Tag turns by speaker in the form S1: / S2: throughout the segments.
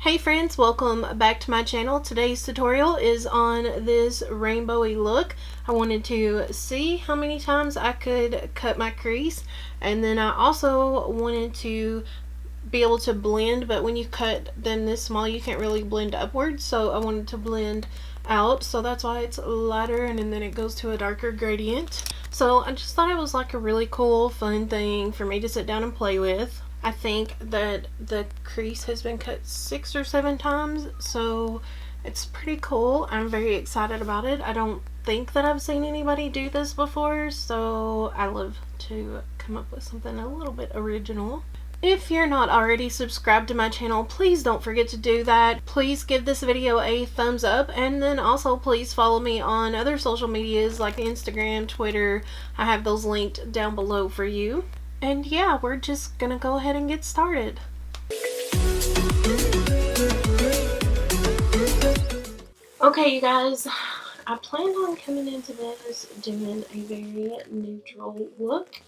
S1: Hey friends, welcome back to my channel. Today's tutorial is on this rainbowy look. I wanted to see how many times I could cut my crease, and then I also wanted to be able to blend, but when you cut them this small you can't really blend upwards, so I wanted to blend out, so that's why it's lighter and then it goes to a darker gradient. So I just thought it was like a really cool fun thing for me to sit down and play with. I think that the crease has been cut 6 or 7 times, so it's pretty cool. I'm very excited about it. I don't think that I've seen anybody do this before, so I love to come up with something a little bit original. If you're not already subscribed to my channel, please don't forget to do that. Please give this video a thumbs up, and then also please follow me on other social medias like Instagram, Twitter. I have those linked down below for you. And yeah, we're just gonna go ahead and get started. Okay, you guys, I planned on coming into this doing a very neutral look,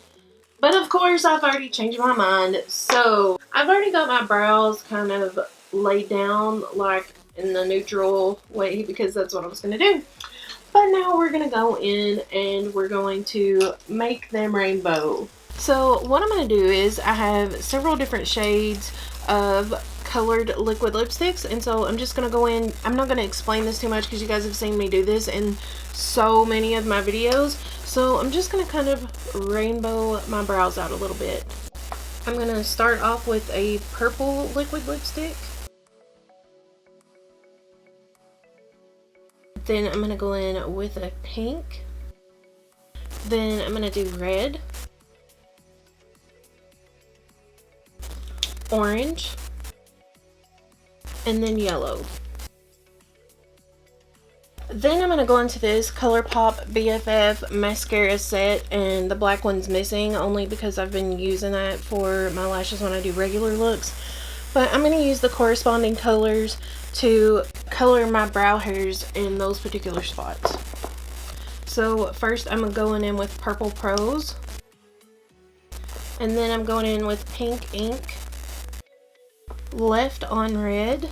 S1: but of course I've already changed my mind. So I've already got my brows kind of laid down like in the neutral way because that's what I was gonna do. But now we're gonna go in and we're going to make them rainbow. So what I'm going to do is I have several different shades of colored liquid lipsticks, and so I'm just going to go in. I'm not going to explain this too much because you guys have seen me do this in so many of my videos. So I'm just going to kind of rainbow my brows out a little bit. I'm going to start off with a purple liquid lipstick. Then I'm going to go in with a pink. Then I'm going to do red, orange, and then yellow. Then I'm going to go into this Colourpop BFF mascara set, and the black one's missing only because I've been using that for my lashes when I do regular looks. But I'm going to use the corresponding colors to color my brow hairs in those particular spots. So first I'm going in with Purple Prose, and then I'm going in with Pink Ink, Left on Red.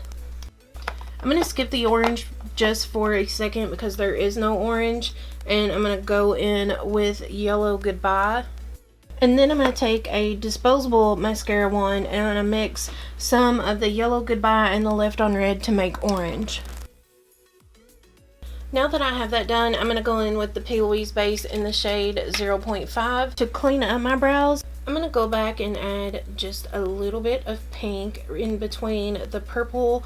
S1: I'm going to skip the orange just for a second because there is no orange, and I'm going to go in with Yellow Goodbye. And then I'm going to take a disposable mascara wand and I'm going to mix some of the Yellow Goodbye and the Left on Red to make orange. Now that I have that done, I'm going to go in with the P. Louise base in the shade 0.5 to clean up my brows. I'm going to go back and add just a little bit of pink in between the purple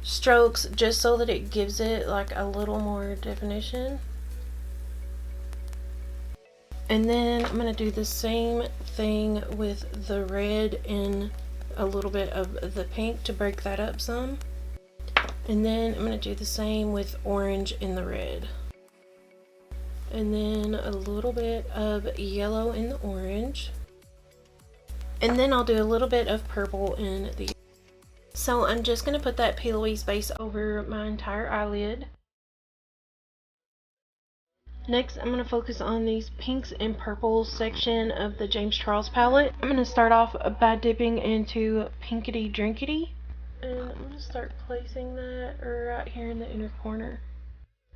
S1: strokes just so that it gives it like a little more definition. And then I'm going to do the same thing with the red and a little bit of the pink to break that up some. And then I'm going to do the same with orange in the red. And then a little bit of yellow in the orange. And then I'll do a little bit of purple in the... So I'm just going to put that P. Louise base over my entire eyelid. Next, I'm going to focus on these pinks and purples section of the James Charles palette. I'm going to start off by dipping into Pinkity Drinkity. And I'm going to start placing that right here in the inner corner.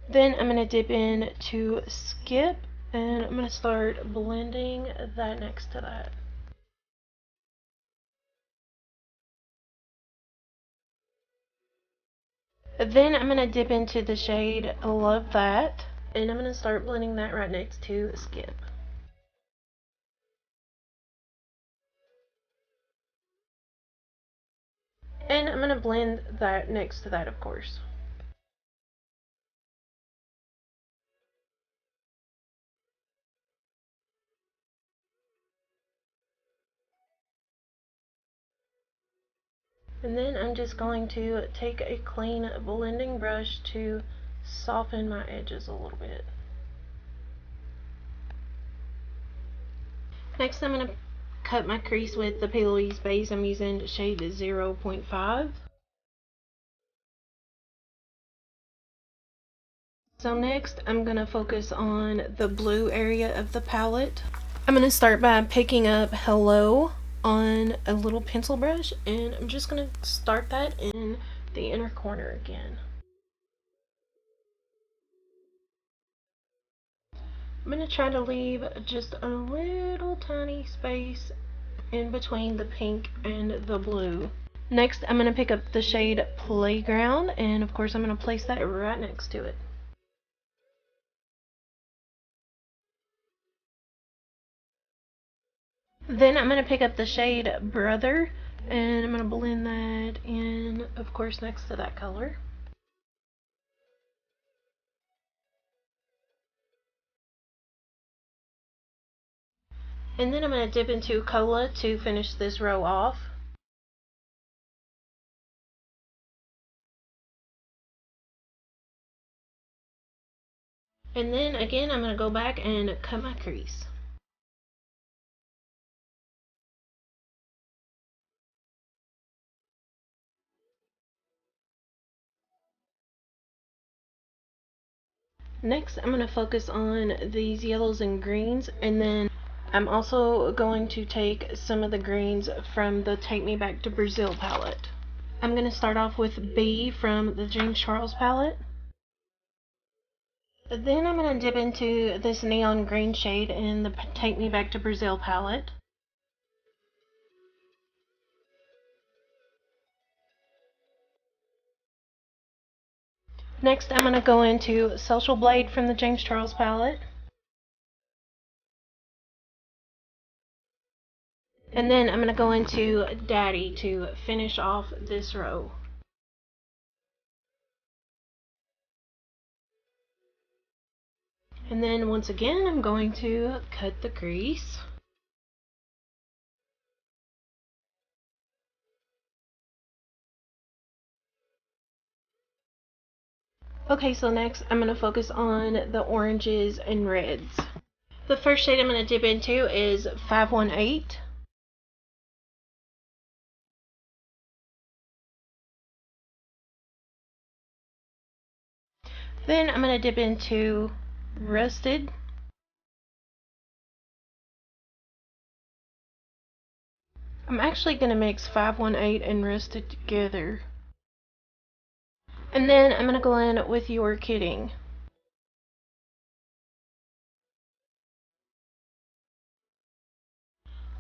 S1: Then I'm going to dip in to Skip, and I'm going to start blending that next to that. Then I'm going to dip into the shade Love That, and I'm going to start blending that right next to Skip. And I'm going to blend that next to that, of course. And then I'm just going to take a clean blending brush to soften my edges a little bit. Next, I'm going to cut my crease with the P. Louise base. I'm using shade 0.5. So next, I'm going to focus on the blue area of the palette. I'm going to start by picking up Hello on a little pencil brush, and I'm just going to start that in the inner corner again. I'm going to try to leave just a little tiny space in between the pink and the blue. Next, I'm going to pick up the shade Playground, and of course I'm going to place that right next to it. Then I'm going to pick up the shade Brother, and I'm going to blend that in, of course, next to that color. And then I'm going to dip into Cola to finish this row off. And then again, I'm going to go back and cut my crease. Next, I'm going to focus on these yellows and greens, and then I'm also going to take some of the greens from the Take Me Back to Brazil palette. I'm going to start off with B from the James Charles palette. Then I'm going to dip into this neon green shade in the Take Me Back to Brazil palette. Next, I'm going to go into Social Blade from the James Charles palette. And then I'm going to go into Daddy to finish off this row. And then once again, I'm going to cut the crease. Okay, so next I'm going to focus on the oranges and reds. The first shade I'm going to dip into is 518. Then I'm going to dip into Rusted. I'm actually going to mix 518 and Rusted together. And then I'm going to go in with Your Kidding.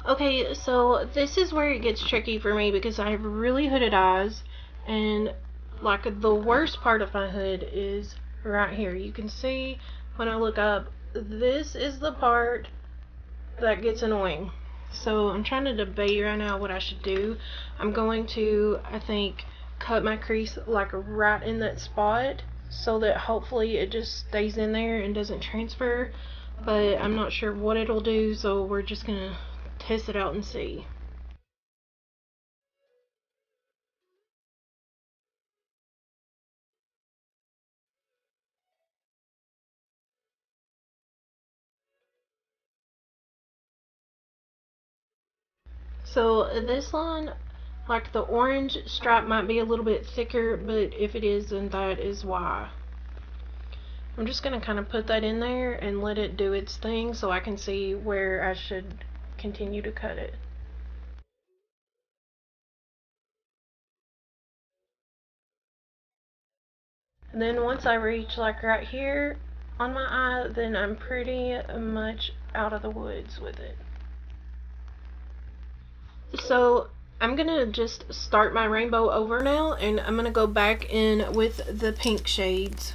S1: Okay, so this is where it gets tricky for me because I have really hooded eyes, and like the worst part of my hood is right here. You can see when I look up, this is the part that gets annoying. So I'm trying to debate right now what I should do. I'm going to, I think, cut my crease like right in that spot so that hopefully it just stays in there and doesn't transfer, but I'm not sure what it'll do, so we're just gonna test it out and see. So this line, like the orange stripe might be a little bit thicker, but if it is, then that is why. I'm just going to kind of put that in there and let it do its thing so I can see where I should continue to cut it. And then once I reach like right here on my eye, then I'm pretty much out of the woods with it. So I'm gonna just start my rainbow over now, and I'm gonna go back in with the pink shades.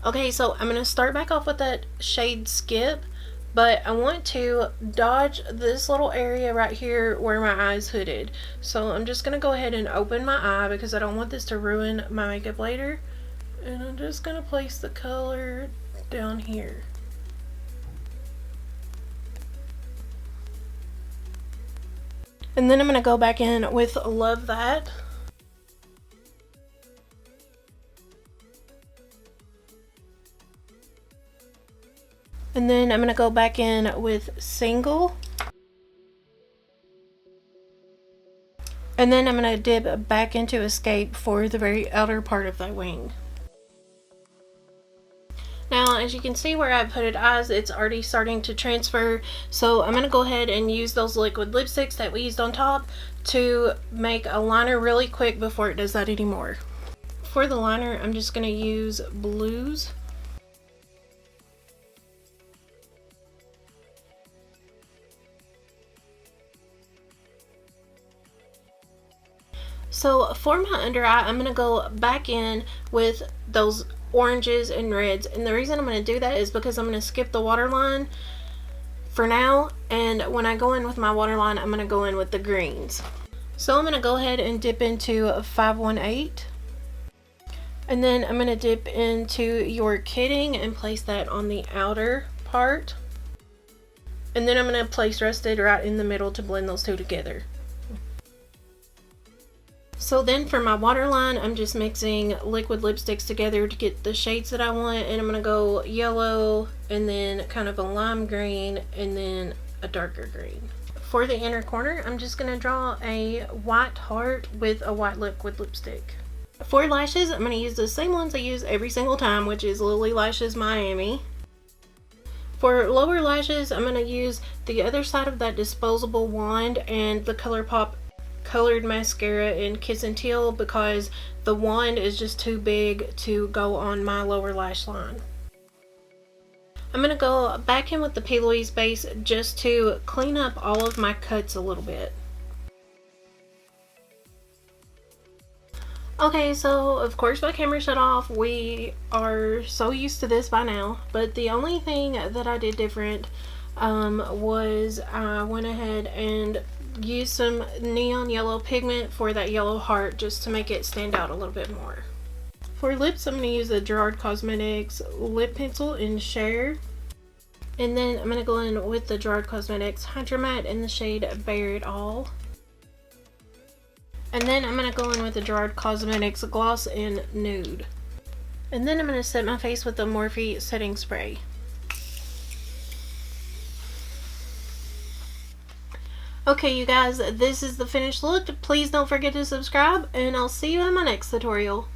S1: Okay, so I'm gonna start back off with that shade Skip, but I want to dodge this little area right here where my eye's hooded. So I'm just gonna go ahead and open my eye because I don't want this to ruin my makeup later. And I'm just gonna place the color down here. And then I'm gonna go back in with Love That. And then I'm gonna go back in with Single. And then I'm gonna dip back into Escape for the very outer part of the wing. Now, as you can see where I put it eyes, it's already starting to transfer. So I'm going to go ahead and use those liquid lipsticks that we used on top to make a liner really quick before it does that anymore. For the liner, I'm just going to use blues. So for my under eye, I'm going to go back in with those oranges and reds. And the reason I'm going to do that is because I'm going to skip the waterline for now. And when I go in with my waterline, I'm going to go in with the greens. So I'm going to go ahead and dip into 518. And then I'm going to dip into Your Kidding and place that on the outer part. And then I'm going to place Rusted right in the middle to blend those two together. So then for my waterline, I'm just mixing liquid lipsticks together to get the shades that I want. And I'm going to go yellow and then kind of a lime green and then a darker green. For the inner corner, I'm just going to draw a white heart with a white liquid lipstick. For lashes, I'm going to use the same ones I use every single time, which is Lilly Lashes Miami. For lower lashes, I'm going to use the other side of that disposable wand and the Colourpop colored mascara in Kiss and Teal because the wand is just too big to go on my lower lash line. I'm going to go back in with the P. Louise base just to clean up all of my cuts a little bit. Okay, so of course my camera shut off. We are so used to this by now, but the only thing that I did different was I went ahead and used some neon yellow pigment for that yellow heart just to make it stand out a little bit more. For lips, I'm going to use the Gerard Cosmetics lip pencil in Cher. And then I'm going to go in with the Gerard Cosmetics Hydra Matte in the shade Bare It All. And then I'm going to go in with the Gerard Cosmetics Gloss in Nude. And then I'm going to set my face with the Morphe setting spray. Okay, you guys, this is the finished look. Please don't forget to subscribe, and I'll see you in my next tutorial.